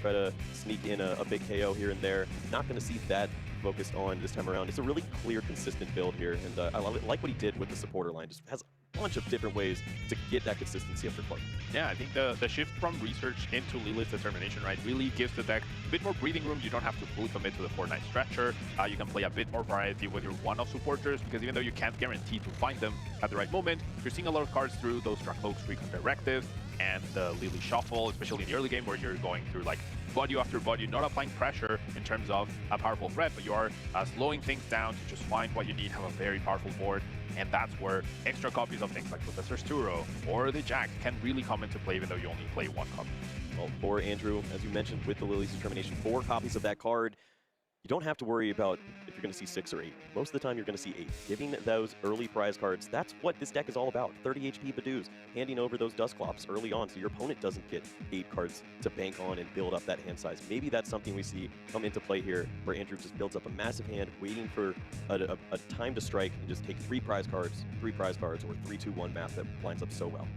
try to sneak in a big KO here and there. Not going to see that focused on this time around. It's a really clear, consistent build here, and I love it. Like what he did with the supporter line, just has a bunch of different ways to get that consistency up for Clark. Yeah, I think the shift from research into Lilith's determination, right, really gives the deck a bit more breathing room. You don't have to fully commit to the Fortnite stretcher. You can play a bit more variety with your one-off supporters, because even though you can't guarantee to find them at the right moment, you're seeing a lot of cards through those Dragapult Recon Directives and the Lily Shuffle, especially in the early game where you're going through like body after body, not applying pressure in terms of a powerful threat, but you are slowing things down to just find what you need, have a very powerful board, and that's where extra copies of things like Professor's Turo or the Jack can really come into play, even though you only play one copy. Well, for Andrew, as you mentioned with the Lily's Determination, 4 copies of that card. You don't have to worry about if you're going to see 6 or 8. Most of the time, you're going to see 8. Giving those early prize cards, that's what this deck is all about. 30 HP Badoos, handing over those Dusclops early on so your opponent doesn't get 8 cards to bank on and build up that hand size. Maybe that's something we see come into play here, where Andrew just builds up a massive hand, waiting for a time to strike and just take 3 prize cards, or 3-2-1 math that lines up so well.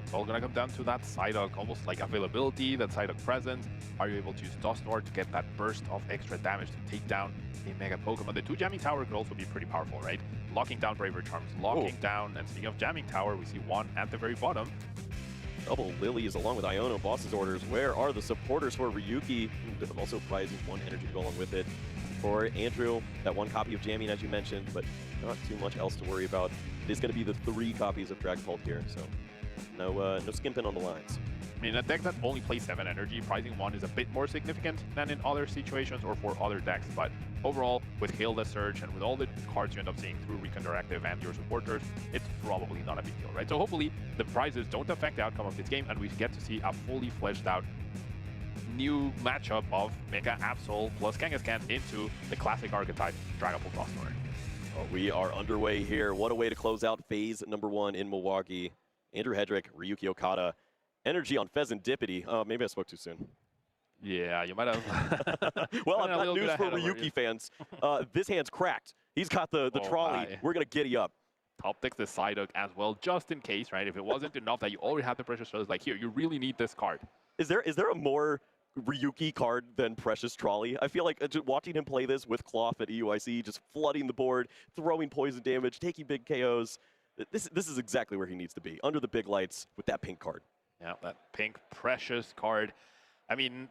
It's all going to come down to that Psyduck, almost like availability, that Psyduck presence. Are you able to use Dusknoir to get that burst of extra damage to take down a Mega Pokemon? The 2 Jamming Tower could also be pretty powerful, right? Locking down Bravery Charms, locking down, and speaking of Jamming Tower, we see 1 at the very bottom. Double Lilies along with Iono, Boss's Orders. Where are the supporters for Ryuki? Also prizing 1 energy to go along with it. For Andrew, that 1 copy of Jamming, as you mentioned, but not too much else to worry about. It is going to be the 3 copies of Dragapult here, so no skimping on the lines. I mean, a deck that only plays 7 energy, prizing 1 is a bit more significant than in other situations or for other decks, but overall, with Hilda Surge and with all the cards you end up seeing through Recon Directive and your supporters, it's probably not a big deal, right? So hopefully, the prizes don't affect the outcome of this game, and we get to see a fully fleshed out new matchup of Mega Absol plus Kangaskhan into the classic archetype Dragapult Dusknoir. Oh, we are underway here. What a way to close out phase number 1 in Milwaukee. Andrew Hedrick, Ryuki Okada. Energy on Pheasantipity. Oh, maybe I spoke too soon. Yeah, you might have. Well, I've got news for Ryuki fans. This hand's cracked. He's got the trolley. We're going to giddy up. Top decks the Psyduck as well, just in case, right? If it wasn't enough that you already had the Precious Trolley, like, here, you really need this card. Is there a more Ryuki card than Precious Trolley? I feel like just watching him play this with Cloth at EUIC, just flooding the board, throwing poison damage, taking big KOs. This is exactly where he needs to be, under the big lights with that pink card. Yeah, that pink Precious card. I mean,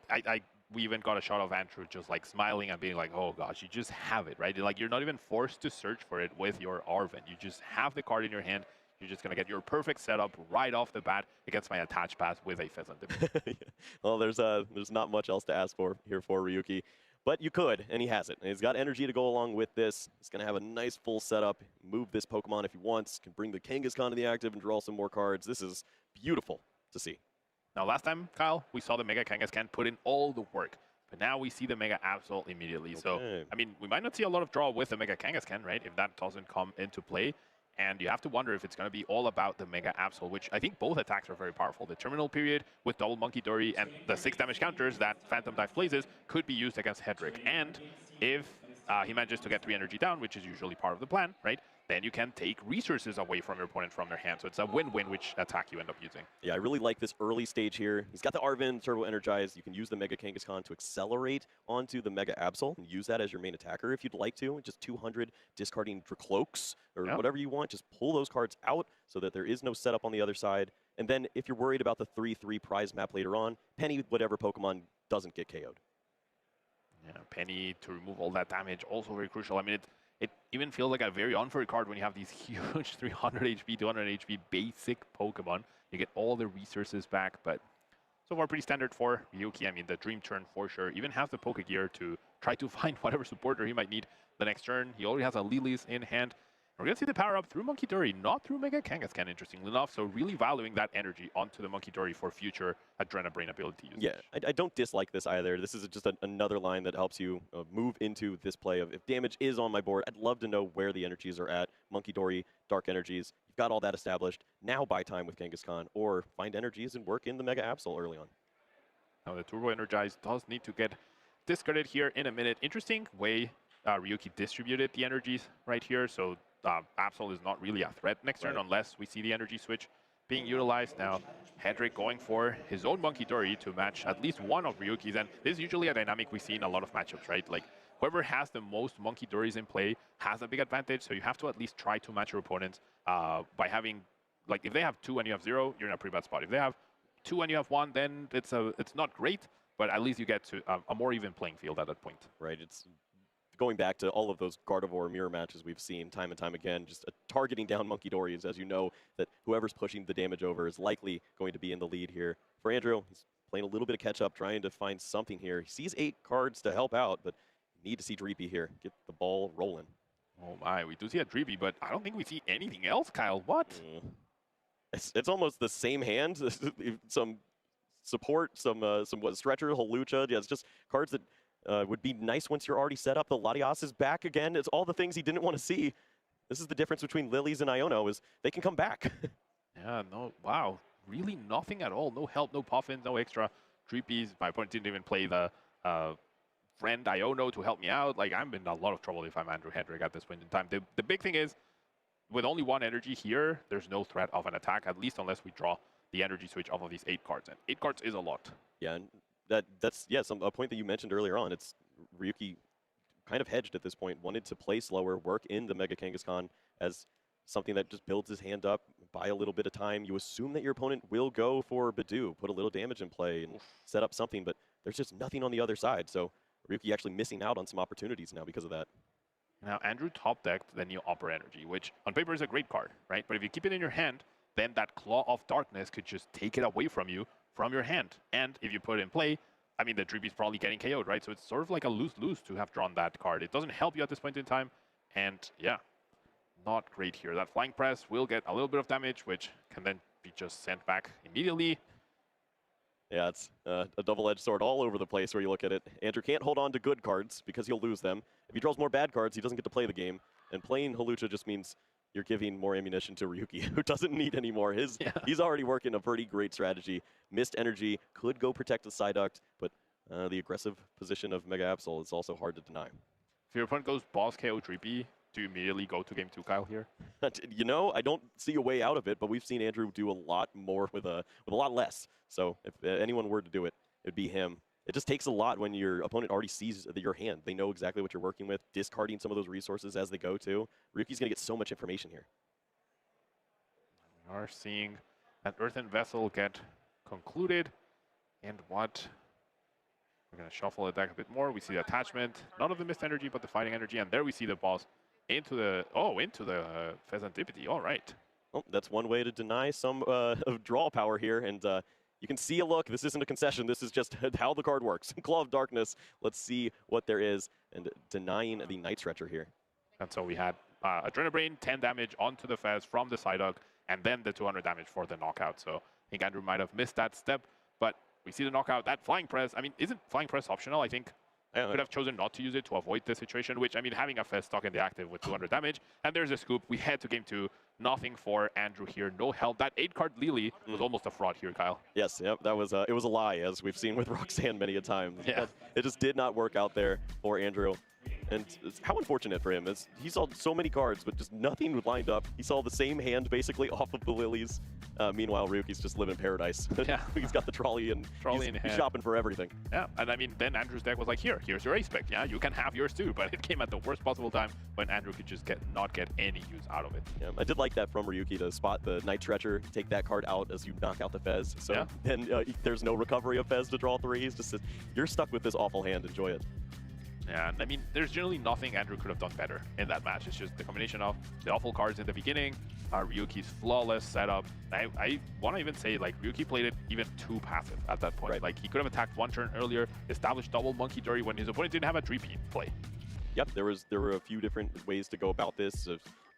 we even got a shot of Andrew just like smiling and being like, oh gosh, you just have it, right? Like, you're not even forced to search for it with your Arven. You just have the card in your hand. You're just going to get your perfect setup right off the bat against my attach pass with a Pheasant. Yeah. Well, there's not much else to ask for here for Ryuki. But you could, and he has it. And he's got energy to go along with this. He's going to have a nice full setup, move this Pokemon if he wants, can bring the Kangaskhan to the active and draw some more cards. This is beautiful to see. Now, last time, Kyle, we saw the Mega Kangaskhan put in all the work. But now we see the Mega Absol immediately. Okay. So, I mean, we might not see a lot of draw with the Mega Kangaskhan, right, if that doesn't come into play. And you have to wonder if it's going to be all about the Mega Absol, which I think both attacks are very powerful. The Terminal Period with double Monkey Dory and the 6 damage counters that Phantom Dive places could be used against Hedrick. And if he manages to get 3 energy down, which is usually part of the plan, right, then you can take resources away from your opponent from their hand. So it's a win-win which attack you end up using. Yeah, I really like this early stage here. He's got the Arven, Turbo Energize. You can use the Mega Kangaskhan to accelerate onto the Mega Absol and use that as your main attacker if you'd like to. Just 200 discarding Dracloaks or whatever you want. Just pull those cards out so that there is no setup on the other side. And then if you're worried about the 3/3 prize map later on, Penny whatever Pokemon doesn't get KO'd. Yeah, Penny to remove all that damage, also very crucial. I mean, it even feels like a very unfair card when you have these huge 300 HP, 200 HP basic Pokemon. You get all the resources back, but so far pretty standard for Ryuki. I mean, the Dream Turn for sure. Even has the Pokegear to try to find whatever supporter he might need the next turn. He already has a Lilies in hand. We're going to see the power up through Monkey Dory, not through Mega Kangaskhan, interestingly enough. So really valuing that energy onto the Monkey Dory for future Adrenabrain ability usage. Yeah, I don't dislike this either. This is just another line that helps you move into this play of if damage is on my board, I'd love to know where the energies are at. Monkey Dory, Dark Energies, you've got all that established. Now buy time with Kangaskhan or find energies and work in the Mega Absol early on. Now the Turbo Energize does need to get discarded here in a minute. Interesting way Ryuki distributed the energies right here. So Absol is not really a threat next turn unless we see the energy switch being utilized now. Hedrick going for his own Monkey Dory to match at least one of Ryuki's, and this is usually a dynamic we see in a lot of matchups, right? Like, whoever has the most Monkey Dories in play has a big advantage, so you have to at least try to match your opponents by having, like, if they have 2 and you have 0, you're in a pretty bad spot. If they have 2 and you have 1, then it's not great, but at least you get to a more even playing field at that point. Right, it's going back to all of those Gardevoir mirror matches we've seen time and time again, just targeting down Monkey Dories, as you know that whoever's pushing the damage over is likely going to be in the lead here. For Andrew, he's playing a little bit of catch-up, trying to find something here. He sees 8 cards to help out, but you need to see Dreepy here. Get the ball rolling. Oh my, we do see a Dreepy, but I don't think we see anything else, Kyle. What? It's almost the same hand. Some support, some what, Stretcher, Holucha. Yeah, it's just cards that would be nice once you're already set up. The Latias is back again. It's all the things he didn't want to see. This is the difference between Lilies and Iono, is they can come back. Yeah, no, wow. Really nothing at all. No help, no puffins, no extra Dreepies. My opponent didn't even play the friend Iono to help me out. Like, I'm in a lot of trouble if I'm Andrew Hedrick at this point in time. The big thing is, with only 1 energy here, there's no threat of an attack, at least unless we draw the energy switch off of these 8 cards. And 8 cards is a lot. Yeah, and that's a point that you mentioned earlier on. It's Ryuki kind of hedged at this point, wanted to play slower, work in the Mega Kangaskhan as something that just builds his hand up, buy a little bit of time. You assume that your opponent will go for Bidoof, put a little damage in play and set up something, but there's just nothing on the other side. So Ryuki actually missing out on some opportunities now because of that. Now, Andrew top decked the new Upper Energy, which on paper is a great card, right? But if you keep it in your hand, then that Claw of Darkness could just take it away from you, from your hand. And if you put it in play, I mean, the Dreepy's probably getting KO'd, right? So it's sort of like a lose-lose to have drawn that card. It doesn't help you at this point in time. And yeah, not great here. That Flying Press will get a little bit of damage, which can then be just sent back immediately. Yeah, it's a double-edged sword all over the place where you look at it. Andrew can't hold on to good cards because he'll lose them. If he draws more bad cards, he doesn't get to play the game. And playing Holucha just means you're giving more ammunition to Ryuki, who doesn't need any more. He's already working a pretty great strategy. Missed energy, could go protect the Psyduct, but the aggressive position of Mega Absol is also hard to deny. If your opponent goes boss KO Dreepy, do you immediately go to game 2, Kyle, here? You know, I don't see a way out of it, but we've seen Andrew do a lot more with a lot less. So if anyone were to do it, it'd be him. It just takes a lot when your opponent already sees your hand. They know exactly what you're working with, discarding some of those resources as they go to. Ryuki's going to get so much information here. We are seeing an Earthen Vessel get concluded. And what? We're going to shuffle the deck a bit more. We see the attachment, not of the missed energy, but the fighting energy. And there we see the boss into the Pheasantipity. All right. Well, that's one way to deny some of draw power here. And you can see a look. This isn't a concession. This is just how the card works. Claw of Darkness. Let's see what there is. And denying the Night Stretcher here. And so we had Adrenabrain, 10 damage onto the Fez from the Psyduck, and then the 200 damage for the knockout. So I think Andrew might have missed that step, but we see the knockout. That Flying Press, I mean, isn't Flying Press optional? I think could have chosen not to use it to avoid the situation, which, I mean, having a Fez stuck in the active with 200 damage. And there's a scoop. We head to game 2. Nothing for Andrew here. No help. That 8-card Lily was almost a fraud here, Kyle. Yes, yep, that was it was a lie, as we've seen with Roxanne many a time. Yeah. It just did not work out there for Andrew. And how unfortunate for him is he saw so many cards, but just nothing lined up. He saw the same hand basically off of the Lilies. Meanwhile, Ryuki's just living paradise. Yeah. He's got the trolley and he's shopping for everything. Yeah, and I mean, then Andrew's deck was like, here's your ace-spec. Yeah, you can have yours too, but it came at the worst possible time when Andrew could just not get any use out of it. Yeah, I did like that from Ryuki to spot the Night Stretcher, take that card out as you knock out the Fez. So then there's no recovery of Fez to draw 3. He's just, you're stuck with this awful hand. Enjoy it. Yeah, and I mean, there's generally nothing Andrew could have done better in that match. It's just the combination of the awful cards in the beginning, Ryuki's flawless setup. I want to even say, like, Ryuki played it even too passive at that point. Right. Like, he could have attacked 1 turn earlier, established double Monkey Dory when his opponent didn't have a Dreepy in play. Yep, there were a few different ways to go about this.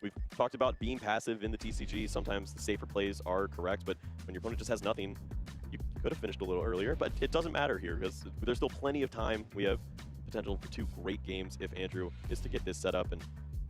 We've talked about being passive in the TCG. Sometimes the safer plays are correct, but when your opponent just has nothing, you could have finished a little earlier, but it doesn't matter here because there's still plenty of time. We have potential for 2 great games if Andrew is to get this set up, and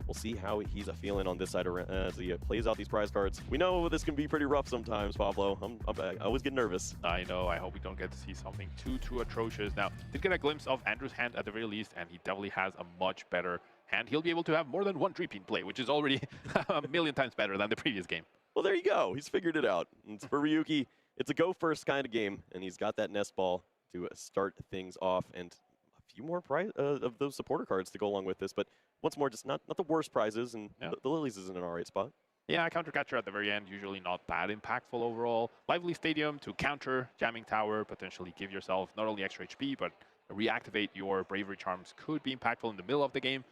we'll see how he's feeling on this side as he plays out these prize cards. We know this can be pretty rough sometimes, Pablo. I always get nervous. I know. I hope we don't get to see something too atrocious. Now, did get a glimpse of Andrew's hand at the very least, and he definitely has a much better hand. He'll be able to have more than 1 Dreepy in play, which is already a million times better than the previous game. Well, there you go. He's figured it out. And for Ryuki, it's a go first kind of game, and he's got that nest ball to start things off, and a few more of those supporter cards to go along with this. But once more, just not the worst prizes, and the Lilies is in an alright spot. Yeah, countercatcher at the very end, usually not that impactful overall. Lively Stadium to counter, Jamming Tower, potentially give yourself not only extra HP, but reactivate your Bravery Charms could be impactful in the middle of the game.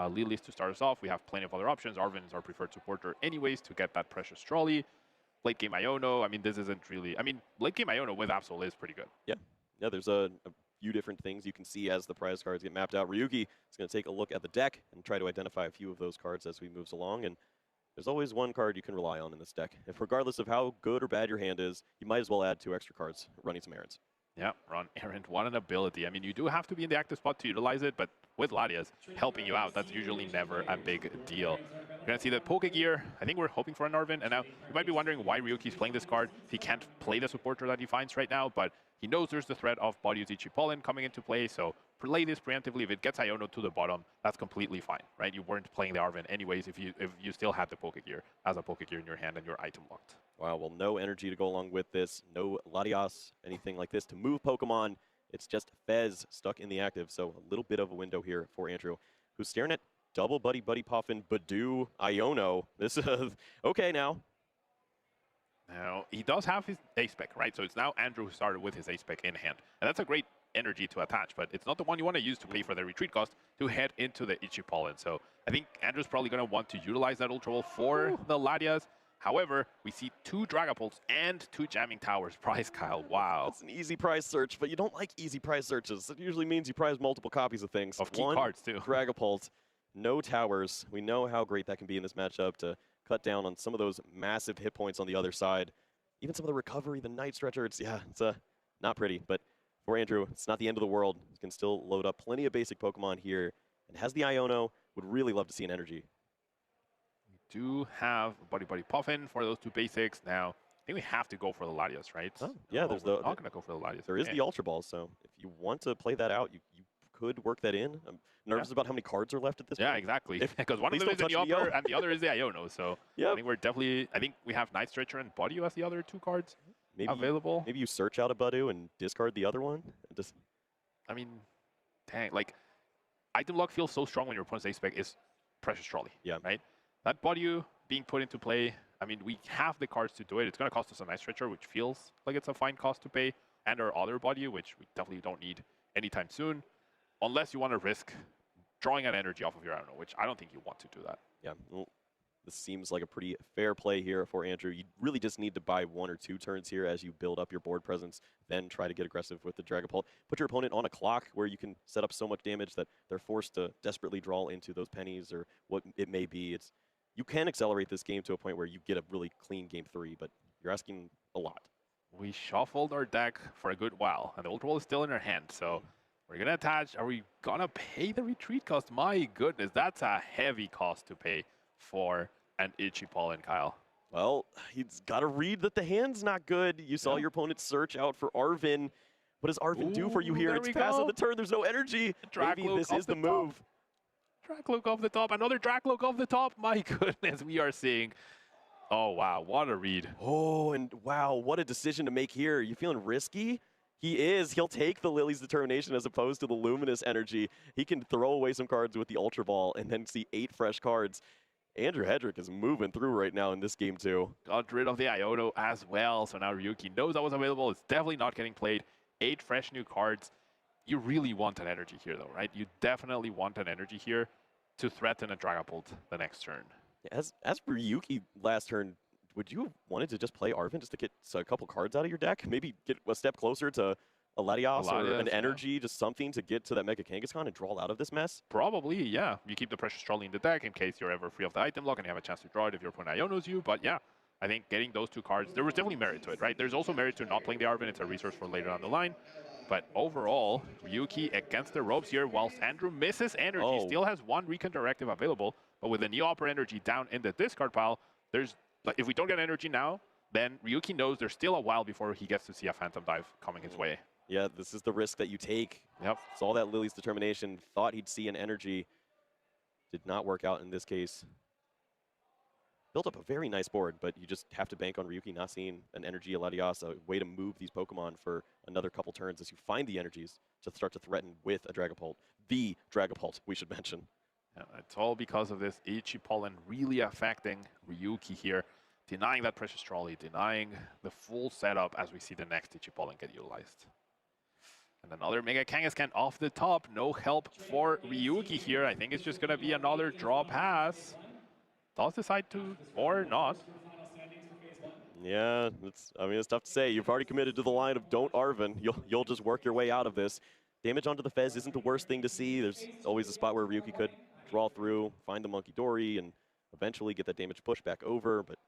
Lilies to start us off. We have plenty of other options. Arven is our preferred supporter anyways to get that precious trolley. Late game Iono, I mean, this isn't really... I mean, late game Iono with Absol is pretty good. Yeah, there's a few different things you can see as the prize cards get mapped out. Ryuki is going to take a look at the deck and try to identify a few of those cards as we moves along, and there's always one card you can rely on in this deck. If regardless of how good or bad your hand is, you might as well add 2 extra cards running some errands. Yeah, run errand, what an ability. I mean, you do have to be in the active spot to utilize it, but with Latias helping you out, that's usually never a big deal. You're going to see the Poke Gear. I think we're hoping for an Arven, and now you might be wondering why Ryuki's playing this card. He can't play the supporter that he finds right now, but he knows there's the threat of Body's Ichi-Pollen coming into play, so play this preemptively. If it gets Iono to the bottom, that's completely fine, right? You weren't playing the Arven anyways if you still had the Poke Gear as a Poke Gear in your hand and your item locked. Wow, well, no energy to go along with this. No Latias, anything like this to move Pokemon. It's just Fez stuck in the active, so a little bit of a window here for Andrew, who's staring at double Buddy Puffin, Badoo, Iono. This is okay now. Now, he does have his ace-spec, right? So it's now Andrew who started with his ace-spec in hand. And that's a great energy to attach, but it's not the one you want to use to pay for the retreat cost to head into the Ichi-Pollen. So I think Andrew's probably going to want to utilize that Ultra Ball for the Latias. However, we see 2 Dragapults and 2 Jamming Towers prize, Kyle. Wow. That's an easy prize search, but you don't like easy prize searches. It usually means you prize multiple copies of things. Of key cards, too. Dragapult, no towers. We know how great that can be in this matchup to cut down on some of those massive hit points on the other side. Even some of the recovery, the Night Stretcher, it's not pretty. But for Andrew, it's not the end of the world. He can still load up plenty of basic Pokemon here. And has the Iono, would really love to see an energy. Do have Buddy Puffin for those 2 basics. Now, I think we have to go for the Latias, right? Oh, yeah, there's not going to go for the Latias. There is the Ultra Ball, so if you want to play that out, you could work that in. I'm nervous about how many cards are left at this point. Yeah, exactly. Because one of them is in the upper and the other is the Iono. So I think we're definitely, I think we have Night Stretcher and Bodyu as the other 2 cards available. Maybe you search out a Badoo and discard the other one. I mean, dang, like, item lock feels so strong when your opponent's ace-spec is Precious Trolley. Yeah. Right? That Bodyu being put into play, I mean, we have the cards to do it. It's going to cost us a Night Stretcher, which feels like it's a fine cost to pay, and our other Bodyu, which we definitely don't need anytime soon, unless you want to risk drawing out energy off of your Iono, which I don't think you want to do that. Yeah, well, this seems like a pretty fair play here for Andrew. You really just need to buy 1 or 2 turns here as you build up your board presence, then try to get aggressive with the Dragapult. Put your opponent on a clock where you can set up so much damage that they're forced to desperately draw into those pennies or what it may be. You can accelerate this game to a point where you get a really clean game 3, but you're asking a lot. We shuffled our deck for a good while, and the Ultra Ball is still in our hand, so we're going to attach. Are we going to pay the retreat cost? My goodness, that's a heavy cost to pay for an Ichi-Pollen, Kyle. Well, he's got to read that the hand's not good. You saw your opponent search out for Arven. What does Arven do for you here? It's pass on the turn. There's no energy. Maybe this is the move. Dracloak off the top. Another Dracloak off the top. My goodness, we are seeing. Oh, wow. What a read. Oh, and wow, what a decision to make here. You feeling risky? He is. He'll take the Lily's Determination as opposed to the Luminous Energy. He can throw away some cards with the Ultra Ball and then see 8 fresh cards. Andrew Hedrick is moving through right now in this game, too. Got rid of the Iono as well, so now Ryuki knows that was available. It's definitely not getting played. 8 fresh new cards. You really want an energy here, though, right? You definitely want an energy here to threaten a Dragapult the next turn. As for Ryuki last turn, would you have wanted to just play Arven just to get a couple cards out of your deck? Maybe get a step closer to a Latias or an energy, just something to get to that Mega Kangaskhan and draw out of this mess? Probably, yeah. You keep the Precious Trolley in the deck in case you're ever free of the item lock and you have a chance to draw it if your opponent Ionos you. But yeah, I think getting those 2 cards, there was definitely merit to it, right? There's also merit to not playing the Arven. It's a resource for later down the line. But overall, Ryuki against the ropes here, whilst Andrew misses energy, still has 1 Recon Directive available. But with the Neo Upper energy down in the discard pile, there's, like, if we don't get energy now, then Ryuki knows there's still a while before he gets to see a Phantom Dive coming his way. Yeah, this is the risk that you take. Yep. Saw that Lily's Determination, thought he'd see an energy. Did not work out in this case. built up a very nice board, but you just have to bank on Ryuki not seeing an energy Latias, a way to move these Pokemon for another couple turns as you find the energies to start to threaten with a Dragapult. The Dragapult, we should mention. Yeah, it's all because of this Ichi Pollen really affecting Ryuki here, denying that Precious Trolley, denying the full setup as we see the next Ichi Pollen get utilized. And another Mega Kangaskhan off the top. No help for Ryuki here. I think it's just going to be another draw pass. Does decide to, or not. Yeah, it's tough to say. You've already committed to the line of don't Arven. You'll just work your way out of this. Damage onto the Fez isn't the worst thing to see. There's always a spot where Ryuki could draw through, find the Monkey Dory, and eventually get that damage pushed back over. But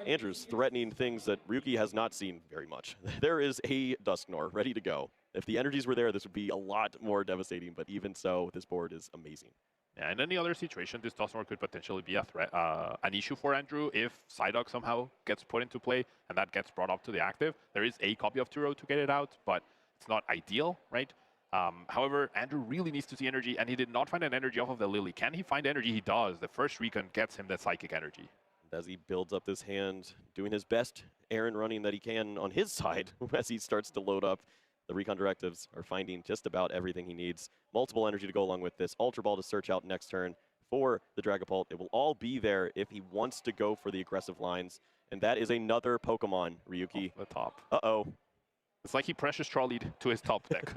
Andrew's threatening things that Ryuki has not seen very much. There is a Dusknoir ready to go. If the energies were there, this would be a lot more devastating, but even so, this board is amazing. Yeah, in any other situation, this Dusknoir could potentially be a threat, an issue for Andrew if Psyduck somehow gets put into play and that gets brought up to the active. There is a copy of Turo to get it out, but it's not ideal, right? However, Andrew really needs to see energy, and he did not find an energy off of the Lily. Can he find energy? He does. The first recon gets him the Psychic energy. As he builds up this hand, doing his best errand running that he can on his side as he starts to load up. The recon directives are finding just about everything he needs. Multiple energy to go along with this. Ultra Ball to search out next turn for the Dragapult. It will all be there if he wants to go for the aggressive lines. And that is another Pokemon, Ryuki. Off the top. Uh-oh. It's like he precious trolleyed to his top deck.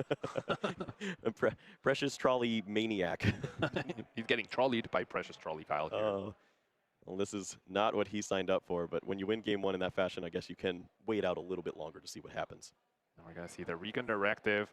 Precious Trolley Maniac. He's getting trolleyed by Precious Trolley Kyle here. Well, this is not what he signed up for, but when you win game one in that fashion, I guess you can wait out a little bit longer to see what happens. Now we're going to see the recon directive.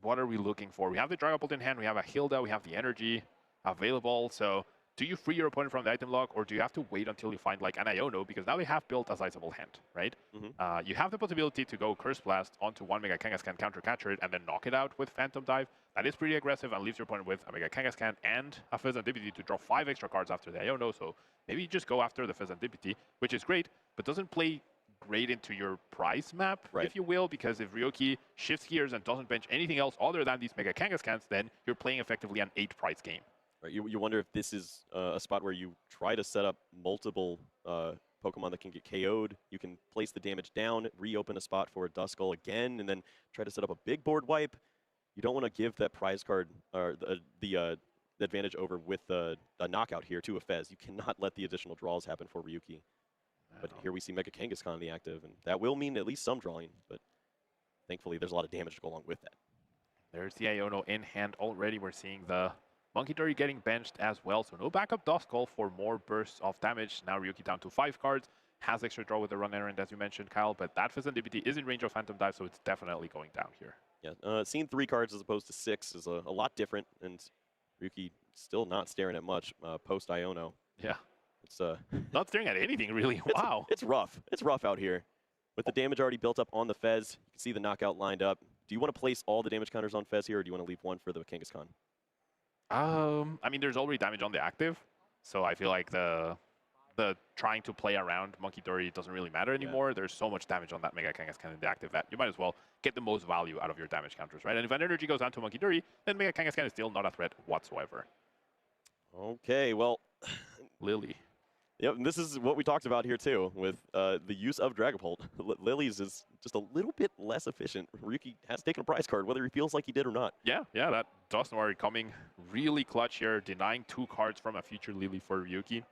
What are we looking for? We have the Dragapult in hand, we have a Hilda, we have the energy available. So do you free your opponent from the item lock, or do you have to wait until you find like an Iono? Because now they have built a sizable hand, right? Mm-hmm. You have the possibility to go Curse Blast onto one Mega Kangaskhan, counter catcher it, and then knock it out with Phantom Dive. That is pretty aggressive and leaves your opponent with a Mega Kangaskhan and a Fezandipity to draw 5 extra cards after the Iono. So maybe you just go after the Fezandipity, which is great, but doesn't play great into your price map, right, if you will, because if Ryuki shifts gears and doesn't bench anything else other than these Mega Kangaskans, then you're playing effectively an 8-price game. Right, you wonder if this is a spot where you try to set up multiple Pokemon that can get KO'd. You can place the damage down, reopen a spot for a Duskull again, and then try to set up a big board wipe. You don't want to give that prize card or the advantage over with a knockout here to a Fez. You cannot let the additional draws happen for Ryuki. But here we see Mega Kangaskhan in the active, and that will mean at least some drawing, but thankfully there's a lot of damage to go along with that. There's the Iono in hand already. We're seeing the Monkey Dory getting benched as well, so no backup Duskull for more bursts of damage. Now Ryuki down to 5 cards, has extra draw with the run errand as you mentioned, Kyle, but that Fezandipity is in range of Phantom Dive, so it's definitely going down here. Yeah, seeing 3 cards as opposed to 6 is a lot different, and Ryuki still not staring at much post Iono. Yeah. It's not staring at anything, really. Wow. It's rough. It's rough out here. With the damage already built up on the Fez, you can see the knockout lined up. Do you want to place all the damage counters on Fez here, or do you want to leave one for the Kangaskhan? I mean, there's already damage on the active, so I feel like the trying to play around Monkey Dory doesn't really matter anymore. Yeah. There's so much damage on that Mega Kangaskhan in the active that you might as well get the most value out of your damage counters, right? And if an energy goes down to Monkey Dory, then Mega Kangaskhan is still not a threat whatsoever. Okay, well... Lily. Yep, and this is what we talked about here too, with the use of Dragapult. Lily's is just a little bit less efficient. Ryuki has taken a prize card, whether he feels like he did or not. Yeah, that Dusknoir coming really clutch here, denying 2 cards from a future Lily for Ryuki.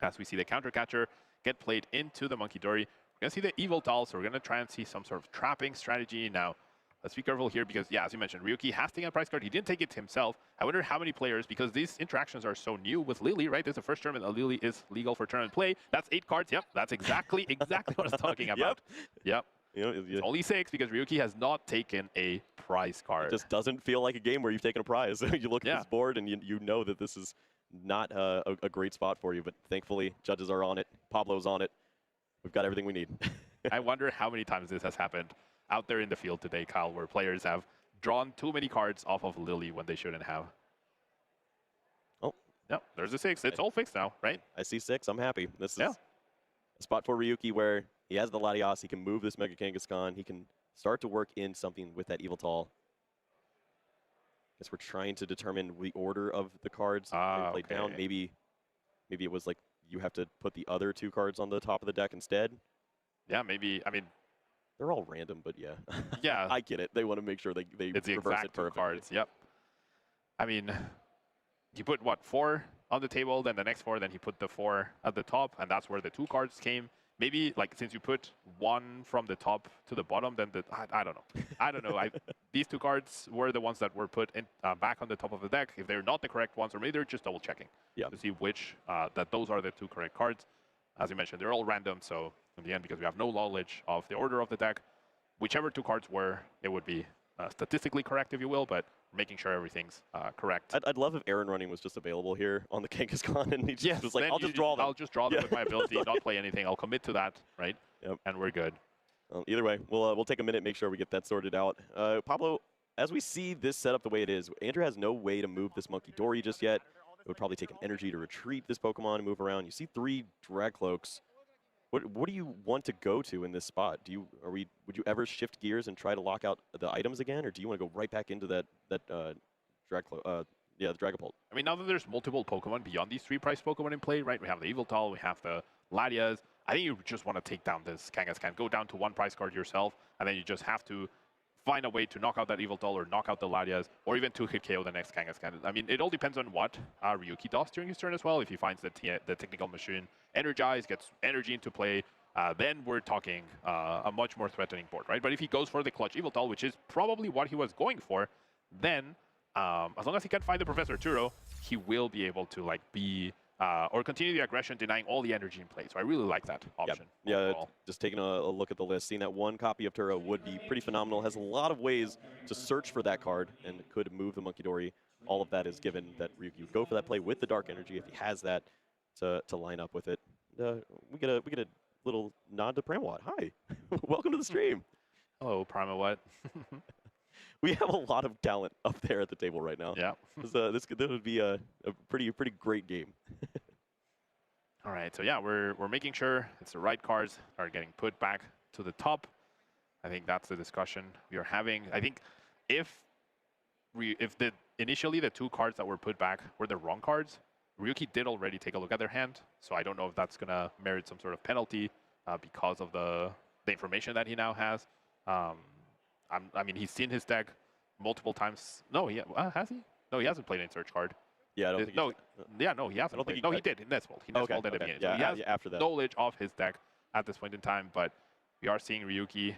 As we see the counter catcher get played into the Monkey Dory. We're going to see the Evil Doll, so we're going to try and see some sort of trapping strategy. Now, let's be careful here because, yeah, as you mentioned, Ryuki has taken a prize card. He didn't take it himself. I wonder how many players, because these interactions are so new with Lily, right? This is the first tournament that Lily is legal for tournament play. That's 8 cards. Yep, that's exactly what I was talking about. Yep. You know, it's only 6 because Ryuki has not taken a prize card. It just doesn't feel like a game where you've taken a prize. You look at this board and you know that this is not a great spot for you, but thankfully judges are on it. Pablo's on it. We've got everything we need. I wonder how many times this has happened out there in the field today, Kyle, where players have drawn too many cards off of Lily when they shouldn't have. Oh. Yep, there's a 6. It's all fixed now, right? I see 6. I'm happy. This is a spot for Ryuki where he has the Latias. He can move this Mega Kangaskhan. He can start to work in something with that Evil Tall. Guess we're trying to determine the order of the cards played down. Maybe maybe it was like you have to put the other 2 cards on the top of the deck instead. Yeah, maybe. I mean, they're all random, but yeah. Yeah. I get it. They want to make sure they it's the reverse exact it perfectly. 2 cards. Yep. I mean, you put, what, 4 on the table, then the next 4, then he put the 4 at the top, and that's where the 2 cards came. Maybe, like, since you put 1 from the top to the bottom, then I don't know. I don't know. These 2 cards were the ones that were put in, back on the top of the deck. If they're not the correct ones, or maybe they're just double-checking to see which, that those are the 2 correct cards. As you mentioned, they're all random, so in the end, because we have no knowledge of the order of the deck, whichever 2 cards were, it would be statistically correct, if you will, but making sure everything's correct. I'd love if Aaron running was just available here on the Kangaskhan, and he just was like, I'll just draw them. I'll just draw them with my ability, not play anything. I'll commit to that, right? Yep. And we're good. Either way, we'll take a minute, make sure we get that sorted out. Pablo, as we see this setup the way it is, Andrew has no way to move this Monkey Dory just yet. It would probably take an energy to retreat this Pokemon and move around. You see 3 Dragcloaks. What do you want to go to in this spot? Would you ever shift gears and try to lock out the items again, or do you want to go right back into the Dragapult? I mean, now that there's multiple Pokemon beyond these 3 price Pokemon in play, right? We have the Yveltal, we have the Latias. I think you just want to take down this Kangaskhan. Go down to 1 price card yourself, and then you just have to find a way to knock out that Yveltal or knock out the Latias, or even 2-hit KO the next Kangaskhan. I mean, it all depends on what Ryuki does during his turn as well. If he finds the technical machine energized, gets energy into play, then we're talking a much more threatening board, right? But if he goes for the clutch Yveltal, which is probably what he was going for, then as long as he can find the Professor Turo, he will be able to like be or continue the aggression, denying all the energy in play. So I really like that option. Yeah, just taking a look at the list, seeing that 1 copy of Turo would be pretty phenomenal. Has a lot of ways to search for that card and could move the Monkey Dory. All of that is given that Ryuki would go for that play with the Dark Energy if he has that to line up with it. We get a little nod to Pramawat. Hi, welcome to the stream. Hello, Pramawat. We have a lot of talent up there at the table right now. Yeah. This would be a pretty great game. All right, so yeah, we're making sure it's the right cards are getting put back to the top. I think that's the discussion we are having. I think if initially the 2 cards that were put back were the wrong cards, Ryuki did already take a look at their hand, so I don't know if that's gonna merit some sort of penalty because of the information that he now has. I mean, he's seen his deck multiple times. No, has he? No, he hasn't played any search card. Yeah, I don't think no, he hasn't. He did in Nestfold. He Nestfolded at the beginning. Yeah, so he has after that. knowledge of his deck at this point in time, but we are seeing Ryuki.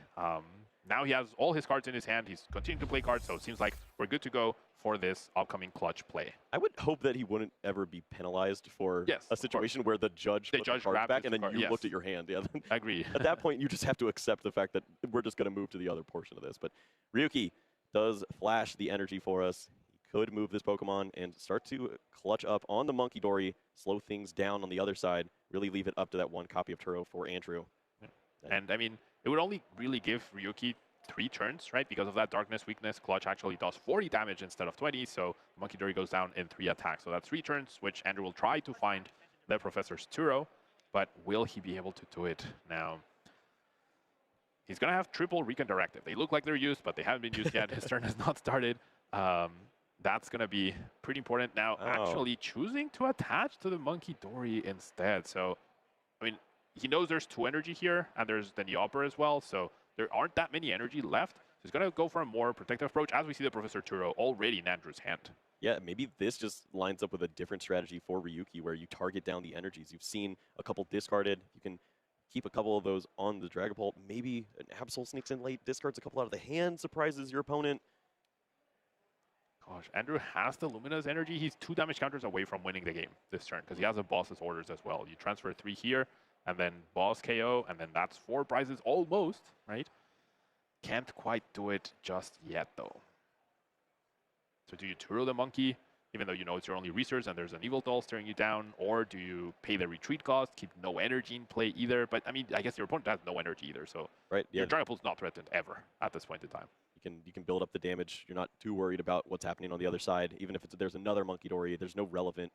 Now he has all his cards in his hand. He's continuing to play cards, so it seems like we're good to go for this upcoming clutch play. I would hope that he wouldn't ever be penalized for a situation where the judge put the cards back and then you looked at your hand. Yeah, I agree. At that point, you just have to accept the fact that we're just going to move to the other portion of this. But Ryuki does flash the energy for us. He could move this Pokemon and start to clutch up on the Monkey Dory, slow things down on the other side, really leave it up to that 1 copy of Turo for Andrew. Yeah. And I mean, it would only really give Ryuki 3 turns, right? Because of that darkness weakness, Clutch actually does 40 damage instead of 20, so Monkey Dory goes down in 3 attacks. So that's 3 turns, which Andrew will try to find the Professor's Turo, but will he be able to do it now? He's going to have triple Recon Directive. They look like they're used, but they haven't been used yet. His turn has not started. That's going to be pretty important. Now, actually choosing to attach to the Monkey Dory instead. So, I mean, he knows there's 2 energy here, and there's the Neopper as well, so there aren't that many energy left. So he's going to go for a more protective approach, as we see the Professor Turo already in Andrew's hand. Yeah, maybe this just lines up with a different strategy for Ryuki, where you target down the energies. You've seen a couple discarded. You can keep a couple of those on the Dragapult. Maybe an Absol sneaks in late, discards a couple out of the hand, surprises your opponent. Gosh, Andrew has the Lumina's energy. He's 2 damage counters away from winning the game this turn, because he has a boss's orders as well. You transfer 3 here, and then boss KO, and then that's 4 prizes almost, right? Can't quite do it just yet, though. So do you Turo the monkey, even though you know it's your only resource and there's an Yveltal staring you down, or do you pay the retreat cost, keep no energy in play either? But, I mean, I guess your opponent has no energy either, so your Dragapult's not threatened ever at this point in time. You can build up the damage. You're not too worried about what's happening on the other side. Even if there's another Monkey Dory, there's no relevant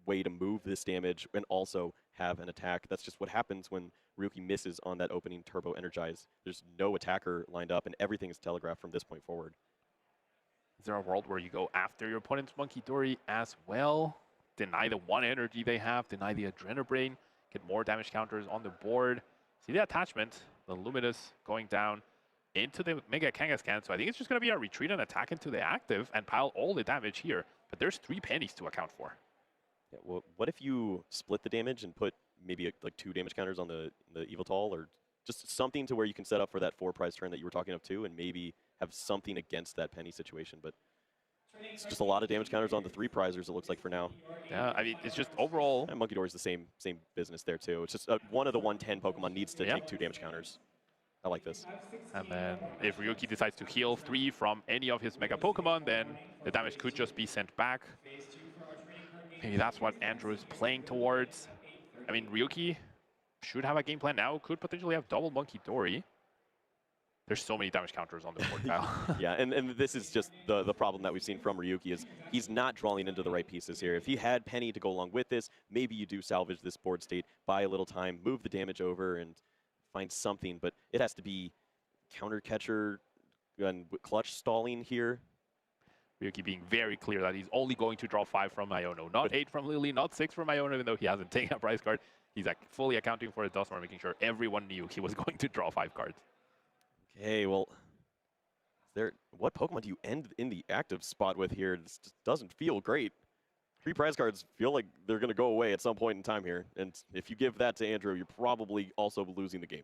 way to move this damage and also have an attack. That's just what happens when Ryuki misses on that opening Turbo Energize. There's no attacker lined up, and everything is telegraphed from this point forward. Is there a world where you go after your opponent's Monkey Dory as well? deny the 1 energy they have, deny the Adrenabrain, get more damage counters on the board. See the attachment, the Luminous going down into the Mega Kangaskhan. So I think it's just going to be a retreat and attack into the active and pile all the damage here. But there's 3 pennies to account for. Yeah, well, what if you split the damage and put maybe like 2 damage counters on the Eviltall, or just something to where you can set up for that 4 prize turn that you were talking of too, and maybe have something against that penny situation. But it's just a lot of damage counters on the 3 prizers, it looks like, for now. Yeah, I mean, it's just overall... And Monkey Dory's the same business there too. It's just one of the 110 Pokemon needs to take 2 damage counters. I like this. And then if Ryuki decides to heal 3 from any of his Mega Pokemon, then the damage could just be sent back. Maybe that's what Andrew is playing towards. I mean, Ryuki should have a game plan now, could potentially have double Monkey Dory. There's so many damage counters on the board now. Yeah, and this is just the problem that we've seen from Ryuki is he's not drawing into the right pieces here. If he had Penny to go along with this, maybe you do salvage this board state, buy a little time, move the damage over, and find something. But it has to be counter catcher and clutch stalling here. Ryuki being very clear that he's only going to draw 5 from Iono, not 8 from Lily, not 6 from Iono, even though he hasn't taken a prize card. He's fully accounting for it thus far, making sure everyone knew he was going to draw 5 cards. Okay, well, what Pokemon do you end in the active spot with here? This just doesn't feel great. 3 prize cards feel like they're going to go away at some point in time here. And if you give that to Andrew, you're probably also losing the game.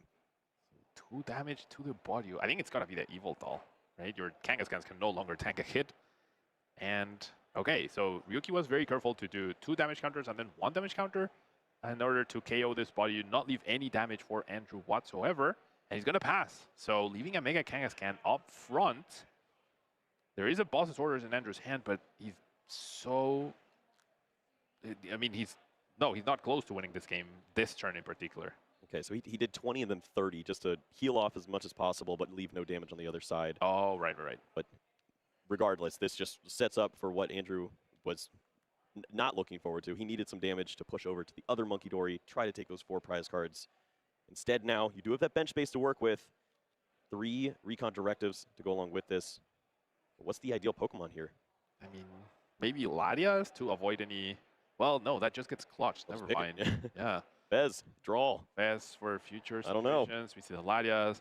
2 damage to the body. I think it's got to be the Yveltal, right? Your Kangaskhan can no longer tank a hit. And, okay, so Ryuki was very careful to do 2 damage counters and then 1 damage counter in order to KO this body, not leave any damage for Andrew whatsoever. And he's going to pass. So leaving a Mega Kangaskhan up front. There is a boss's orders in Andrew's hand, but he's so... I mean, he's not close to winning this game, this turn in particular. Okay, so he did 20 and then 30 just to heal off as much as possible, but leave no damage on the other side. Oh, right. But regardless, this just sets up for what Andrew was not looking forward to. He needed some damage to push over to the other Monkey Dory, try to take those 4 prize cards. Instead now, you do have that bench space to work with. 3 recon directives to go along with this. But what's the ideal Pokemon here? I mean, maybe Latias to avoid any... Well, no, that just gets clutched. Never mind. Yeah. Bez, draw. Bez for future I don't know. We see the Latias.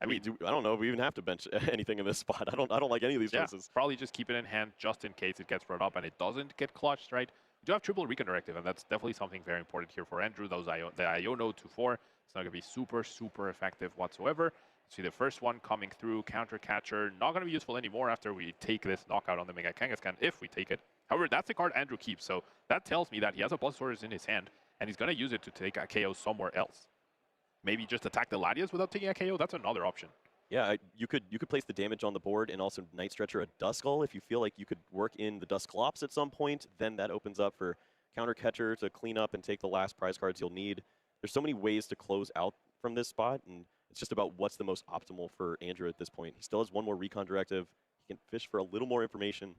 I mean, I don't know if we even have to bench anything in this spot. I don't like any of these choices. Probably just keep it in hand just in case it gets brought up and it doesn't get clutched, right? We do have triple recon directive, and that's definitely something very important here for Andrew. The Iono 2-4. It's not going to be super effective whatsoever. See the first one coming through, counter catcher, not going to be useful anymore after we take this knockout on the Mega Kangaskhan, if we take it. However, that's the card Andrew keeps, so that tells me that he has a Boss Orders in his hand, and he's going to use it to take a KO somewhere else. Maybe just attack the Latias without taking a KO, that's another option. Yeah, you could place the damage on the board and also Night Stretcher a Duskull if you feel like you could work in the Dusclops at some point. Then that opens up for counter catcher to clean up and take the last prize cards you'll need. There's so many ways to close out from this spot, and it's just about what's the most optimal for Andrew at this point. He still has 1 more recon directive. He can fish for a little more information.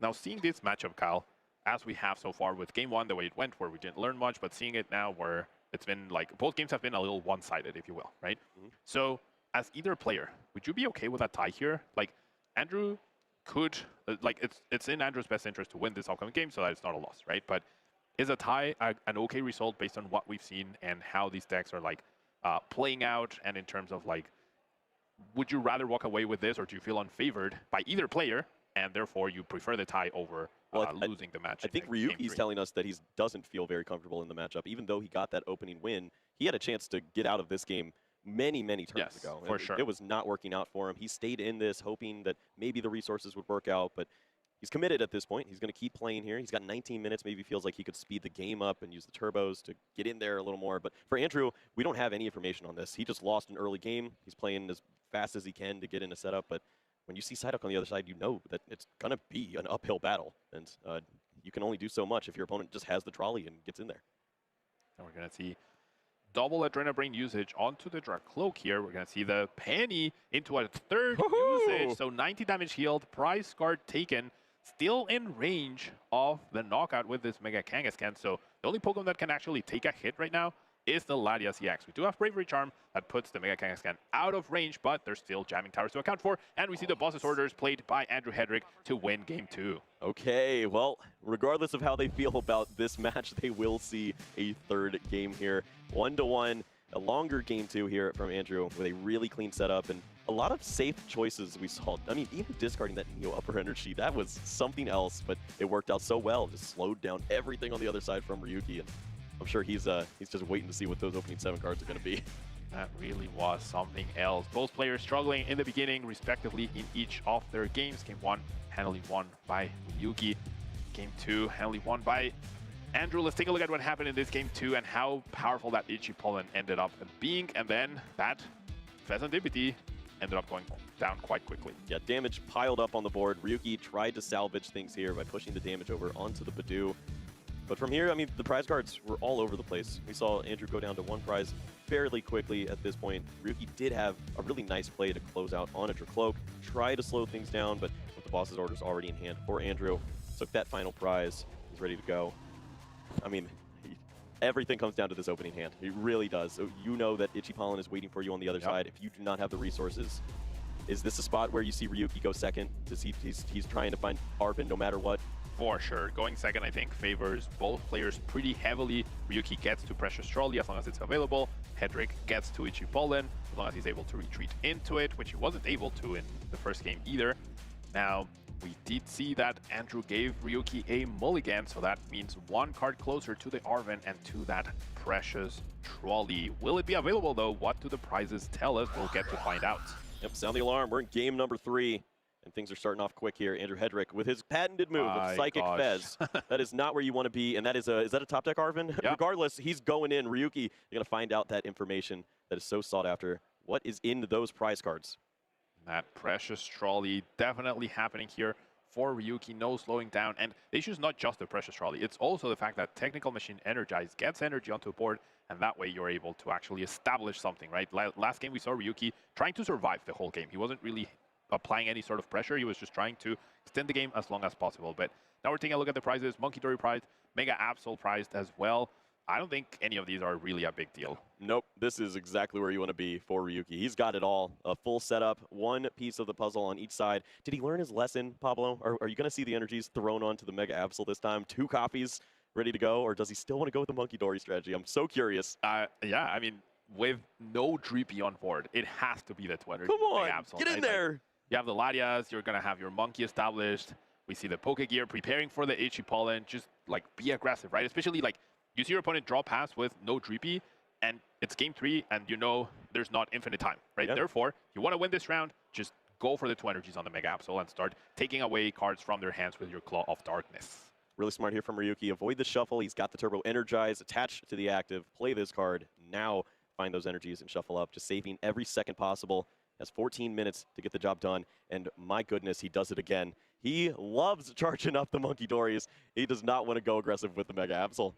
Now, seeing this matchup, Kyle, as we have so far with Game 1, the way it went, where we didn't learn much, but seeing it now where it's been like, both games have been a little one-sided, if you will, right? Mm-hmm. So, as either player, would you be okay with a tie here? Like, Andrew could, it's in Andrew's best interest to win this upcoming game so that it's not a loss, right? But is a tie an okay result based on what we've seen and how these decks are, like, playing out, and in terms of, like, would you rather walk away with this, or do you feel unfavored by either player, and therefore you prefer the tie over losing the match? I think Ryuki's telling us that he doesn't feel very comfortable in the matchup. Even though he got that opening win, he had a chance to get out of this game many turns ago. For sure. It was not working out for him. He stayed in this hoping that maybe the resources would work out, but he's committed at this point. He's going to keep playing here. He's got 19 minutes. Maybe feels like he could speed the game up and use the turbos to get in there a little more. But for Andrew, we don't have any information on this. He just lost an early game. He's playing as fast as he can to get in a setup. But when you see Psyduck on the other side, you know that it's going to be an uphill battle. And you can only do so much if your opponent just has the trolley and gets in there. And we're going to see double Adrenabrain usage onto the Dracloak here. We're going to see the Penny into a 3rd usage. So 90 damage healed, prize card taken. Still in range of the knockout with this Mega Kangaskhan. So the only Pokemon that can actually take a hit right now is the Latias CX. We do have Bravery Charm that puts the Mega Kangaskhan out of range, but there's still jamming towers to account for. And we see the boss's orders played by Andrew Hedrick to win game 2. Okay, well, regardless of how they feel about this match, they will see a third game here. 1-1, a longer game 2 here from Andrew with a really clean setup and a lot of safe choices we saw. I mean, even discarding that Neo upper energy, that was something else, but it worked out so well. Just slowed down everything on the other side from Ryuki, and I'm sure he's just waiting to see what those opening 7 cards are going to be. That really was something else. Both players struggling in the beginning, respectively, in each of their games. Game 1, handily won by Ryuki. Game 2, handily won by Andrew. Let's take a look at what happened in this game 2 and how powerful that Ichi Pollen ended up being, and then that Pheasantipity ended up going down quite quickly. Yeah, damage piled up on the board. Ryuki tried to salvage things here by pushing the damage over onto the Badoo. But from here, I mean, the prize cards were all over the place. We saw Andrew go down to 1 prize fairly quickly at this point. Ryuki did have a really nice play to close out on a Dracloak, try to slow things down, but with the boss's orders already in hand for Andrew, took that final prize, he's ready to go. I mean, everything comes down to this opening hand. It really does. So you know that Ichi Pollen is waiting for you on the other side. If you do not have the resources, is this a spot where you see Ryuki go second to see if he's trying to find Arvin no matter what? For sure. Going second, I think, favors both players pretty heavily. Ryuki gets to Precious Trolley as long as it's available. Hedrick gets to Ichi Pollen as long as he's able to retreat into it, which he wasn't able to in the first game either. Now, we did see that Andrew gave Ryuki a mulligan, so that means 1 card closer to the Arvin and to that Precious Trolley. Will it be available, though? What do the prizes tell us? We'll get to find out. Yep, sound the alarm. We're in game number 3, and things are starting off quick here. Andrew Hedrick with his patented move of Psychic Fez. That is not where you want to be, and that is that a top deck Arvin? Yep. Regardless, he's going in. Ryuki, you're going to find out that information that is so sought after. What is in those prize cards? That Precious Trolley definitely happening here for Ryuki, no slowing down. And the issue is not just the Precious Trolley, it's also the fact that Technical Machine Energize gets energy onto the board, and that way you're able to actually establish something, right? Last game we saw Ryuki trying to survive the whole game. He wasn't really applying any sort of pressure, he was just trying to extend the game as long as possible. But now we're taking a look at the prizes. Monkey Dory prized, Mega Absol prized as well. I don't think any of these are really a big deal. Nope, this is exactly where you want to be for Ryuki. He's got it all. A full setup, 1 piece of the puzzle on each side. Did he learn his lesson, Pablo? Are you going to see the energies thrown onto the Mega Absol this time? 2 copies ready to go, or does he still want to go with the Monkey Dory strategy? I'm so curious. Yeah, I mean, with no Dreepy on board, it has to be the Twitter. Come on, get in there. Like, you have the Latias, you're going to have your Monkey established. We see the Pokegear preparing for the Ichi Pollen. Just, like, be aggressive, right? Especially, like, you see your opponent draw pass with no Dreepy, and it's game 3, and you know there's not infinite time, right? Yep. Therefore, you want to win this round, just go for the 2 energies on the Mega Absol and start taking away cards from their hands with your Claw of Darkness. Really smart here from Ryuki. Avoid the shuffle. He's got the Turbo Energize attached to the active. Play this card. Now find those energies and shuffle up, just saving every second possible. Has 14 minutes to get the job done, and my goodness, he does it again. He loves charging up the Monkey Dories. He does not want to go aggressive with the Mega Absol.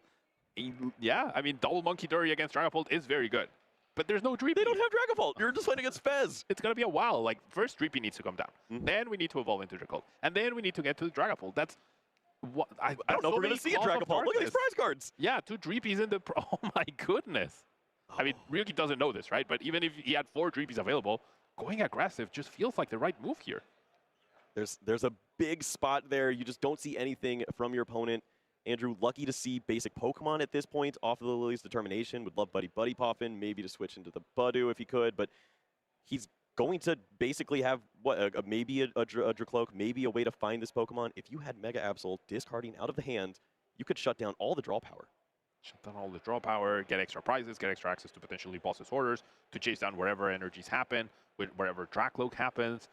Yeah, I mean, double Monkey Dory against Dragapult is very good. But there's no Dreepy. They don't have Dragapult. You're just playing against Fez. It's going to be a while. Like, first Dreepy needs to come down. Then we need to evolve into Dragapult. And then we need to get to the Dragapult. That's what I don't know if we're going to see a Dragapult. Look at these prize cards. Yeah, 2 Dreepies in the... Oh, my goodness. I mean, Ryuki doesn't know this, right? But even if he had 4 Dreepies available, going aggressive just feels like the right move here. There's a big spot there. You just don't see anything from your opponent. Andrew, lucky to see basic Pokemon at this point off of the Lily's Determination. Would love Buddy pop in, maybe to switch into the Badoo if he could, but he's going to basically have, what, maybe a Dracloak, maybe a way to find this Pokemon. If you had Mega Absol discarding out of the hand, you could shut down all the draw power. Shut down all the draw power, get extra prizes, get extra access to potentially boss's orders, to chase down wherever energies happen, wherever Dracloak happens.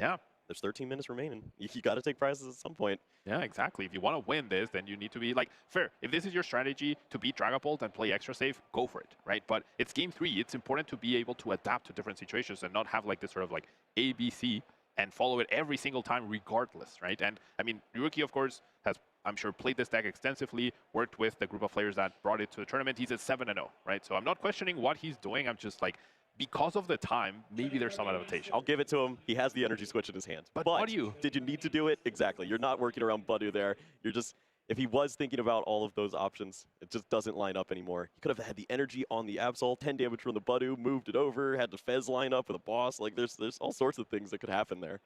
Yeah. There's 13 minutes remaining. You got to take prizes at some point. Yeah, exactly. If you want to win this, then you need to be, like, fair. If this is your strategy to beat Dragapult and play extra safe, go for it, right? But it's game 3. It's important to be able to adapt to different situations and not have, like, this sort of, like, ABC and follow it every single time regardless, right? And, I mean, Ryuki, of course, has, I'm sure, played this deck extensively, worked with the group of players that brought it to the tournament. He's at 7-0, right? So I'm not questioning what he's doing. I'm just, like, because of the time, maybe there's some adaptation. I'll give it to him. He has the energy switch in his hand. But Badoo. Did you need to do it? Exactly. You're not working around Badoo there. You're just if he was thinking about all of those options, it just doesn't line up anymore. He could have had the energy on the Absol, 10 damage from the Budu, moved it over, had the Fez line up with a boss. Like, there's all sorts of things that could happen there.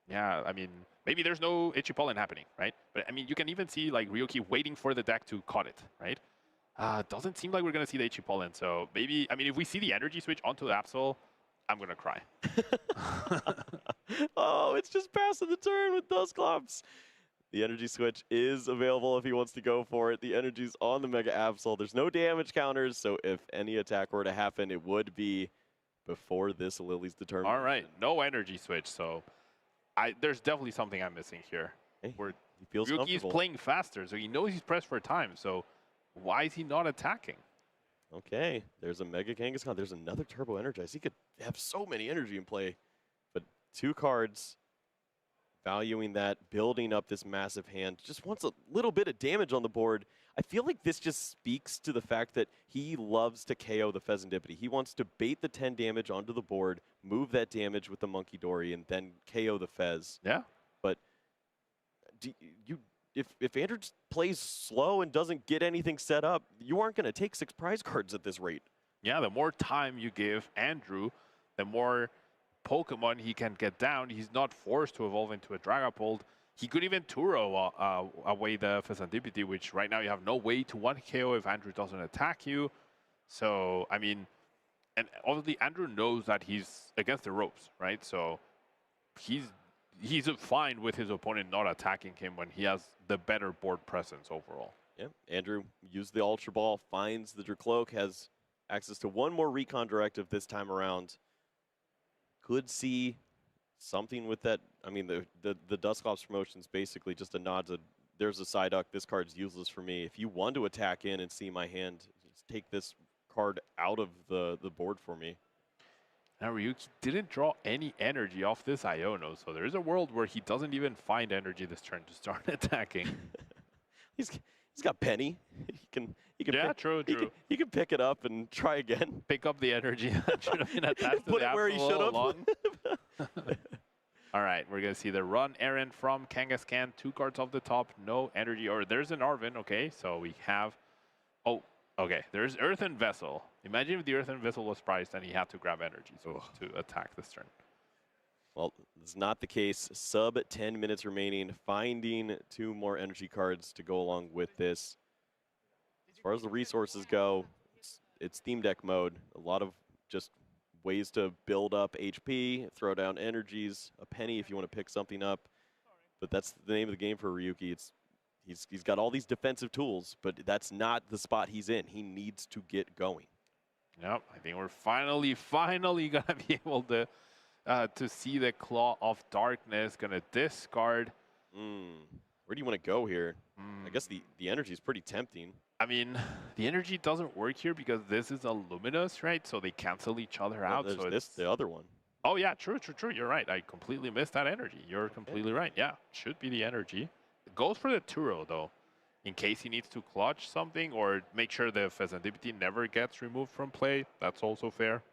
Yeah, I mean, maybe there's no Itchy Pollen happening, right? But I mean, you can even see like Ryuki waiting for the deck to cut it, right? Doesn't seem like we're gonna see the Itchy Pollen. So maybe, I mean, if we see the energy switch onto the Absol, I'm gonna cry. Oh, it's just passing the turn with Dusclops. The energy switch is available if he wants to go for it. The energy's on the Mega Absol. There's no damage counters, so if any attack were to happen, it would be before this Lily's determination. All right, no energy switch, so there's definitely something I'm missing here. Hey, where he feels Ryuki is comfortable. playing faster, so he knows he's pressed for time, so why is he not attacking? Okay, there's a Mega Kangaskhan. There's another Turbo Energize. He could have so many energy in play, but 2 cards, valuing that, building up this massive hand, just wants a little bit of damage on the board. I feel like this just speaks to the fact that he loves to KO the Pheasantipity. He wants to bait the 10 damage onto the board, move that damage with the Monkey Dory, and then KO the Fez. Yeah. But if Andrew just plays slow and doesn't get anything set up, you aren't going to take 6 prize cards at this rate. Yeah, the more time you give Andrew, the more Pokemon he can get down. He's not forced to evolve into a Dragapult. He could even Turo away the Pheasantipity, which right now you have no way to 1-KO if Andrew doesn't attack you. So, I mean, and obviously Andrew knows that he's against the ropes, right? So he's fine with his opponent not attacking him when he has the better board presence overall. Yeah, Andrew used the Ultra Ball, finds the Dracloak, has access to 1 more Recon Directive this time around. Could see something with that. I mean, the Dusclops promotion is basically just a nod to, there's a Psyduck, this card's useless for me. If you want to attack in and see my hand, just take this card out of the board for me. Now Ryuki didn't draw any energy off this Iono, so there is a world where he doesn't even find energy this turn to start attacking. He's got Penny. He can yeah, pick, true. He can pick it up and try again. Pick up the energy that should have been attached to Put the it where he should have. All right, we're gonna see the run errand from Kangaskhan. 2 cards off the top, no energy. Or there's an Arvin. Okay, so we have. Oh, okay. There's Earthen Vessel. Imagine if the Earthen Vessel was priced and he had to grab energy to attack this turn. Well, it's not the case. Sub 10 minutes remaining. Finding 2 more energy cards to go along with this. As far as the resources go, it's Theme Deck mode. A lot of just ways to build up HP, throw down energies, a penny if you want to pick something up. But that's the name of the game for Ryuki. He's got all these defensive tools, but that's not the spot he's in. He needs to get going. Yep, I think we're finally gonna be able to see the Claw of Darkness. Gonna discard. Where do you want to go here? I guess the energy is pretty tempting. I mean, the energy doesn't work here because this is a Luminous, right? So they cancel each other out. So it's the other one. Oh yeah, true. You're right. I completely missed that energy. You're completely right. Yeah, should be the energy. It goes for the Turo though, in case he needs to clutch something or make sure the Pheasantipity never gets removed from play. That's also fair.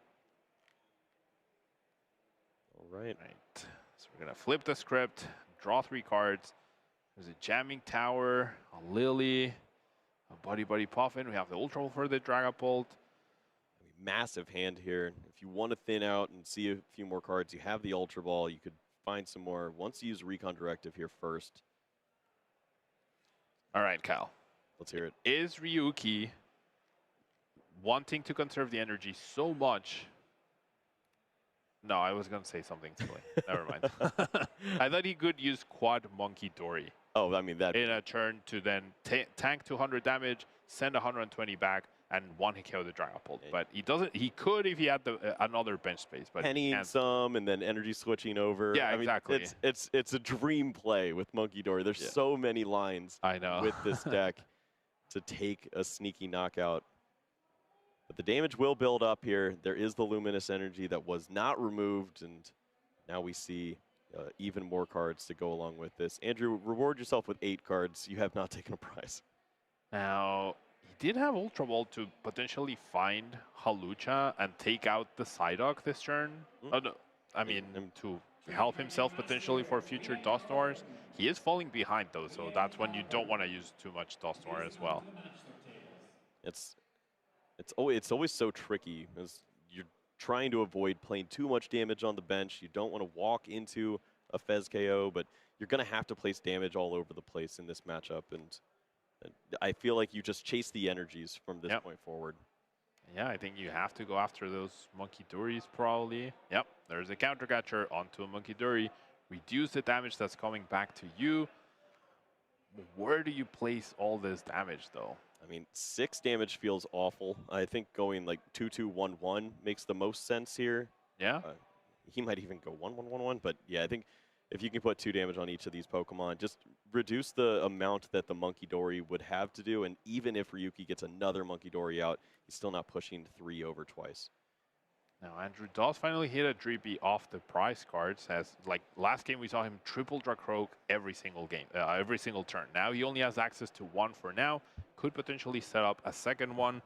All right. So we're gonna flip the script, draw 3 cards. There's a Jamming Tower, a Lily, a Buddy Puffin. We have the Ultra Ball for the Dragapult. Massive hand here. If you want to thin out and see a few more cards, you have the Ultra Ball. You could find some more once you use Recon Directive here first. All right, Kyle. Let's hear it. Is Ryuki wanting to conserve the energy so much? No, I was going to say something silly. Never mind. I thought he could use Quad Monkey Dory. Oh, I mean that. In a turn to then tank 200 damage, send 120 back, and 1-KO the Dragapult. Yeah. But he doesn't. He could if he had another bench space. But pennying some and then energy switching over. Yeah, I mean, exactly. It's a dream play with Monkey Dory. There's so many lines. I know. With this deck to take a sneaky knockout. But the damage will build up here. There is the Luminous energy that was not removed, and now we see even more cards to go along with this. Andrew, reward yourself with 8 cards. You have not taken a prize. Now, he did have Ultra Ball to potentially find Halucha and take out the Psyduck this turn. Oh, no. I mean, to help himself potentially for future Dust Wars. He is falling behind though, so that's when you don't want to use too much Dust War as well. It's always so tricky as you're trying to avoid playing too much damage on the bench. You don't want to walk into a Fez KO, but you're going to have to place damage all over the place in this matchup. And I feel like you just chase the energies from this point forward. Yeah, I think you have to go after those Monkey Duries probably. Yep, there's a counter catcher onto a Monkey Dury. Reduce the damage that's coming back to you. Where do you place all this damage though? I mean, 6 damage feels awful. I think going like 2-2-1-1 makes the most sense here. Yeah. He might even go 1-1-1-1, but yeah, I think if you can put 2 damage on each of these Pokemon, just reduce the amount that the Monkey Dory would have to do, and even if Ryuki gets another Monkey Dory out, he's still not pushing 3 over twice. Now Andrew does finally hit a Dreepy off the prize cards, as like last game we saw him triple Dracroak every single game, every single turn. Now he only has access to 1 for now, could potentially set up a second one,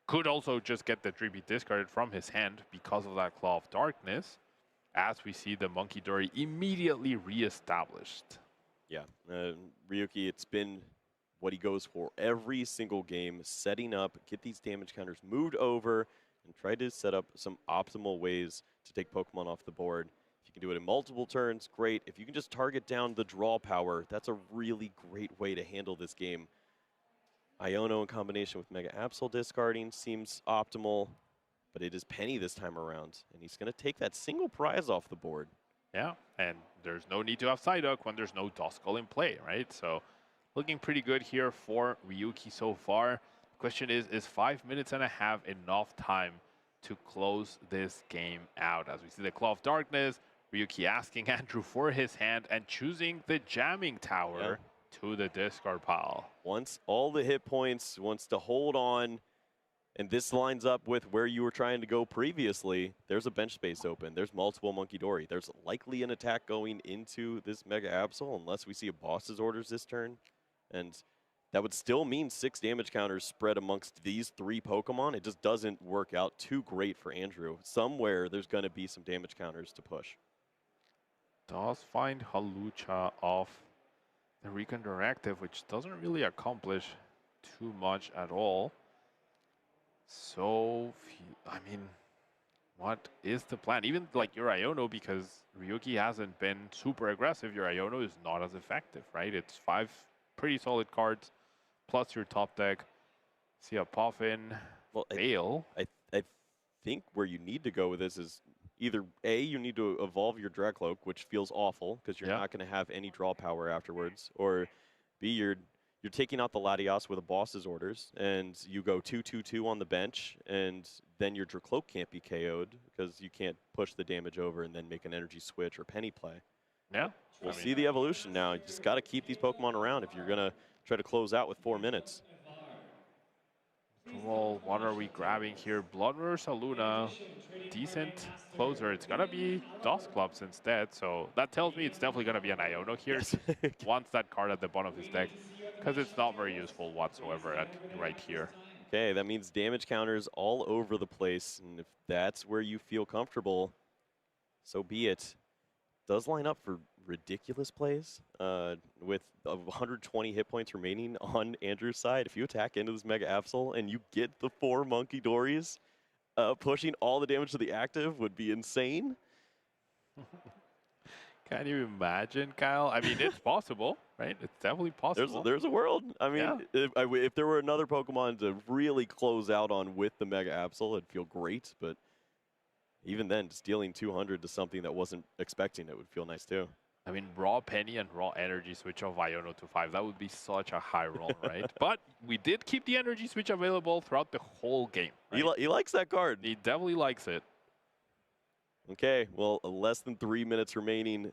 could also just get the Dreepy discarded from his hand because of that Claw of Darkness, as we see the Monkey Dory immediately re-established. Yeah, Ryuki, it's been what he goes for every single game, setting up, get these damage counters moved over, and try to set up some optimal ways to take Pokemon off the board. If you can do it in multiple turns, great. If you can just target down the draw power, that's a really great way to handle this game. Iono in combination with Mega Absol discarding seems optimal, but it is Penny this time around, and he's going to take that single prize off the board. Yeah, and there's no need to have Psyduck when there's no Duskull in play, right? So looking pretty good here for Ryuki so far. Question is 5 minutes and a half enough time to close this game out? As we see the Claw of Darkness, Ryuki asking Andrew for his hand and choosing the Jamming Tower to the discard pile. Wants all the hit points, wants to hold on, and this lines up with where you were trying to go previously. There's a bench space open. There's multiple Monkey Dory. There's likely an attack going into this Mega Absol unless we see a boss's orders this turn. And that would still mean 6 damage counters spread amongst these 3 Pokemon. It just doesn't work out too great for Andrew. Somewhere there's going to be some damage counters to push. Does find Halucha off the Recon Directive, which doesn't really accomplish too much at all. So, I mean, what is the plan? Even like your Iono, because Ryuki hasn't been super aggressive, your Iono is not as effective, right? It's 5 pretty solid cards, plus your top deck. See a Puffin, fail. I think where you need to go with this is either A, you need to evolve your Dracloak, which feels awful because you're not going to have any draw power afterwards, or B, you're taking out the Latias with a boss's orders, and you go 2-2-2 on the bench, and then your Dracloak can't be KO'd because you can't push the damage over and then make an energy switch or penny play. Yeah. We'll see the evolution now. You just got to keep these Pokemon around if you're going to try to close out with 4 minutes. Well, what are we grabbing here? Bloodmurder Saluna, decent closer. It's going to be Dusclops instead, so that tells me it's definitely going to be an Iono here. Wants that card at the bottom of his deck, because it's not very useful whatsoever right here. Okay, that means damage counters all over the place, and if that's where you feel comfortable, so be it. Does line up for ridiculous plays with 120 hit points remaining on Andrew's side. If you attack into this Mega Absol and you get the 4 Monkey Dories, pushing all the damage to the active would be insane. Can you imagine, Kyle? I mean, it's possible, right? It's definitely possible. There's a world. I mean, if there were another Pokemon to really close out on with the Mega Absol, it'd feel great, but even then, just dealing 200 to something that wasn't expecting it would feel nice too. I mean, raw penny and raw energy switch of Iono to 5. That would be such a high roll, right? But we did keep the energy switch available throughout the whole game. Right? He likes that card. He definitely likes it. Okay, well, less than 3 minutes remaining.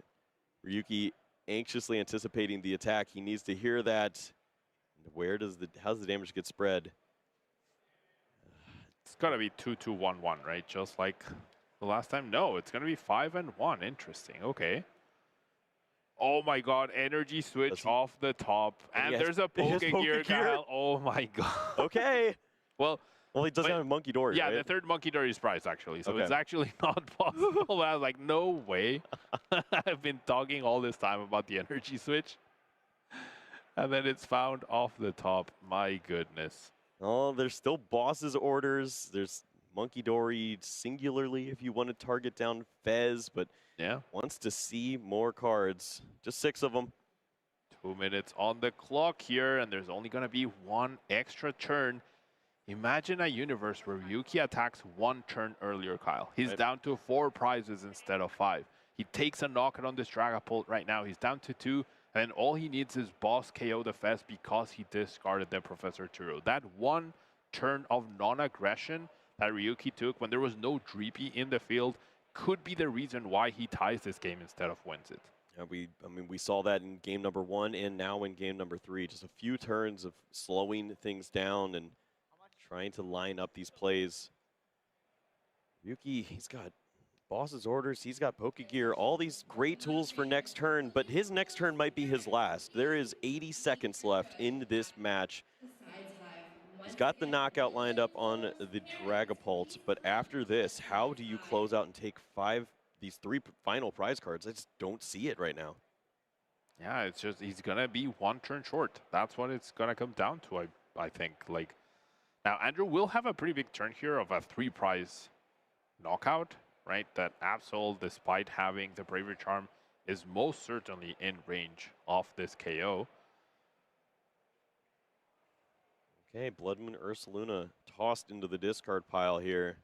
Ryuki anxiously anticipating the attack. He needs to hear that. How's the damage get spread? It's got to be 2-2-1-1, right? Just like the last time. No, it's going to be 5-1. Interesting. Okay. Oh my God! Energy switch off the top, and there's a Pokegear, Kyle. Oh my God. Okay. Well, Well, he doesn't have a Monkey Dory, Yeah, right? the third Monkey Dory is prized, actually. So Okay. it's actually not possible. But I was like, no way. I've been talking all this time about the energy switch. And then it's found off the top. My goodness. Oh, there's still boss's orders. There's Monkey Dory singularly if you want to target down Fez, but Yeah. wants to see more cards. Just 6 of them. 2 minutes on the clock here, and there's only going to be one extra turn. Imagine a universe where Ryuki attacks 1 turn earlier, Kyle. He's Right. down to 4 prizes instead of 5. He takes a knockout on this Dragapult right now. He's down to 2, and all he needs is boss KO the Fez because he discarded the Professor Turo. That 1 turn of non-aggression that Ryuki took when there was no Dreepy in the field could be the reason why he ties this game instead of wins it. Yeah, we saw that in game number 1 and now in game number 3. Just a few turns of slowing things down and trying to line up these plays. Ryuki, he's got boss's orders, he's got Pokegear, all these great tools for next turn, but his next turn might be his last. There is 80 seconds left in this match. He's got the knockout lined up on the Dragapult, but after this, how do you close out and take these 3 final prize cards? I just don't see it right now. Yeah, it's just he's gonna be 1 turn short. That's what it's gonna come down to, I think. Like, now Andrew will have a pretty big turn here of a 3 prize knockout, right? That Absol, despite having the Bravery Charm, is most certainly in range of this KO. Okay, Blood Moon Ursaluna tossed into the discard pile here.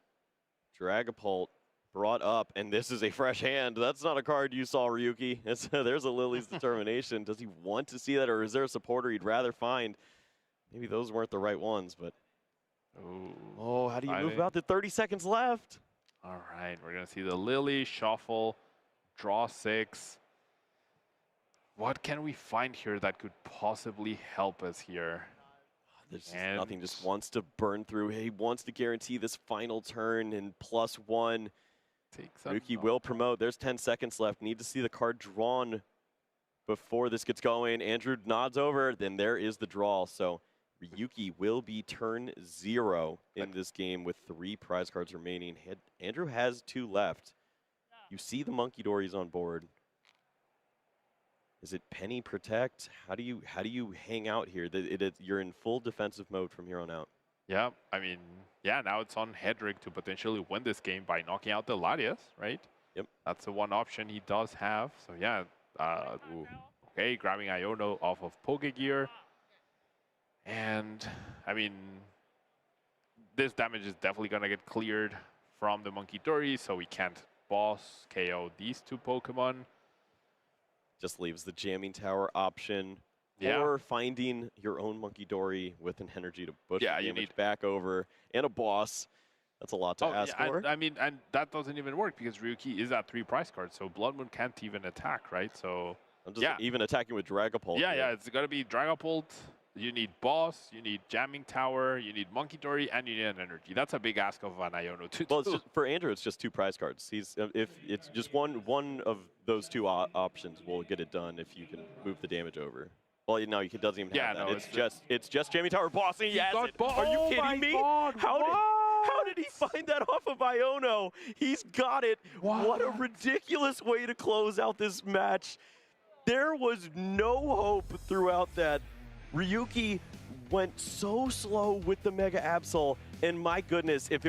Dragapult brought up, and this is a fresh hand. That's not a card you saw, Ryuki. There's a Lily's Determination. Does he want to see that, or is there a supporter he'd rather find? Maybe those weren't the right ones, but... Oh, how do you move about the 30 seconds left? All right, we're going to see the Lily, shuffle, draw 6. What can we find here that could possibly help us here? There's just nothing, just wants to burn through. He wants to guarantee this final turn and +1. Ryuki will promote. There's 10 seconds left. Need to see the card drawn before this gets going. Andrew nods over. Then there is the draw. So Ryuki will be turn 0 in this game with 3 prize cards remaining. Andrew has 2 left. You see the Monkey Dories on board. Is it Penny Protect? How do you hang out here? You're in full defensive mode from here on out. Yeah, I mean, yeah, now it's on Hedrick to potentially win this game by knocking out the Latias, right? Yep. That's the one option he does have. So yeah, okay, grabbing Iono off of Pokegear. And, I mean, this damage is definitely going to get cleared from the Monkey Dory, so we can't boss KO these 2 Pokemon. Just leaves the jamming tower option, Yeah. or finding your own Monkey Dory with an energy to push the you damage need back over, and a boss. That's a lot to ask for. I mean, and that doesn't even work because Ryuki is at 3 prize cards, so Blood Moon can't even attack, right? So I'm just even attacking with Dragapult. Yeah, yeah, it's gonna be Dragapult. You need boss, you need jamming tower, you need Monkey Dory, and you need an energy. That's a big ask of an Iono to Well, do. it's just, for Andrew, it's just 2 prize cards. If it's just one of those 2 options will get it done if you can move the damage over. Well, no, he doesn't even have that. No, it's just jamming tower boss, and he has it. Are you Oh kidding my me? God, How did he find that off of Iono? He's got it. What a ridiculous way to close out this match. There was no hope throughout that. Ryuki went so slow with the Mega Absol, and my goodness, if it